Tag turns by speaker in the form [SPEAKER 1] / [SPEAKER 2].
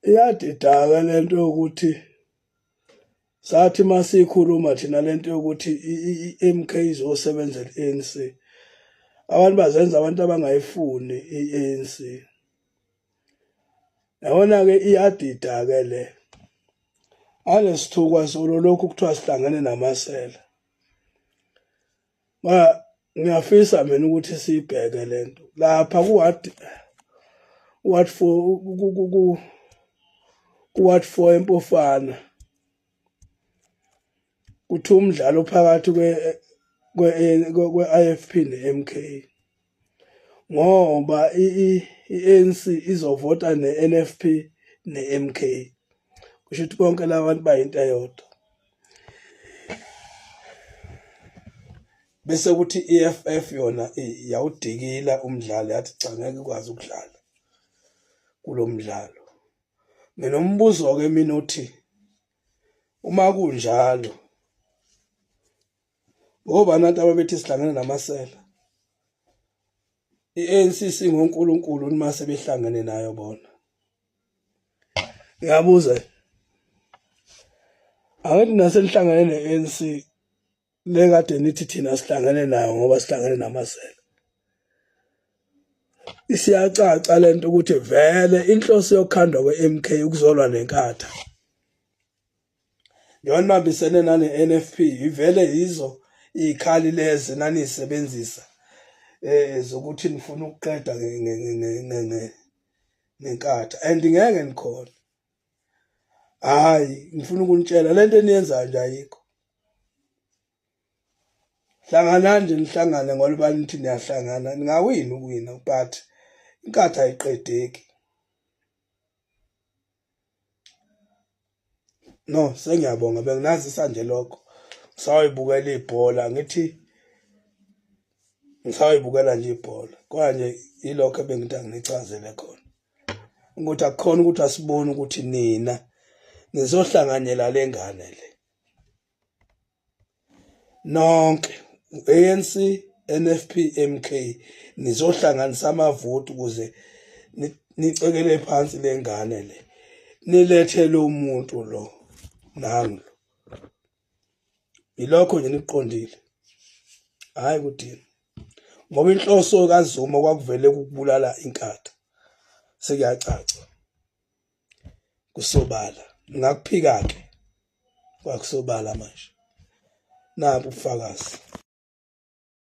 [SPEAKER 1] iyadidaka lento yokuthi sathi masikhuluma thina lento yokuthi i-MK izosebenzela i-ANC, abantu bazenza abantu abangayifuni i-ANC. Yabona-ke iyadida-ke le alesithukwa solo lokhu kuthiwa sihlangane namasela. Ngiyafisa mina ukuthi siyibheke lento lapha ku-Ward 4 eMpofana kuthi umdlalo phakathi kwe-IFP ne-MK ngoba i-ANC izovota ne-NFP ne-MK, kusho ukuthi bonke labantu bayinto eyodwa. Bese kuthi i-EFF yona yawudikila umdlalo yathi cha ngeke ikwazi ukudlala kulo mdlalo. Mina umbuzo-ke mina uthi uma kunjalo ngoba nathi ababethi sihlangene namasela, i-ANC singonkulunkulu uma sebehlangene nayo bona. Ngiyabuza, akethi nasenihlangane ne-ANC le kade nithi thina sihlangane nayo ngoba sihlangane namasela. Isiyacaca lento ukuthi vele inhloso yokukhandwa kwe-MK ukuzolwa nenkatha. Yona mabisene nane-NFP ivele yizo izikhali lezi nanizisebenzisa zokuthi nifuna ukuqeda ngenkatha and ngeke nikhona. Hayi ngifuna ukunitshela lento eniyenzayo nje ayikho. Hlangana nje nihlangane ngoba nithi niyahlangana ningawini ukuwina but inkatha ayiqedeki. No, sengiyabonga benginazisa nje lokho. Ngisawuyibukela ibhola ngithi ngisawuyibukela nje ibhola. Kodwa nje yilokho ebengithi anginichazele khona. Ukuthi akukhona ukuthi asibone ukuthi nina nizohlanganyela lengane le. Nonke ANC, NFP, MK nizohlanganisa amavoti ukuze nicekele phansi lengane le. Nilethe lo muntu lo nangu. Yilokho nje niqondile. Hayi kuthini. Ngoba inhloso kaZuma kwakuvele ukubulala inkatha. Sekuyacaca. Kusobala. Ngakuphika ke. Kwakusobala manje. Nabu ubufakazi.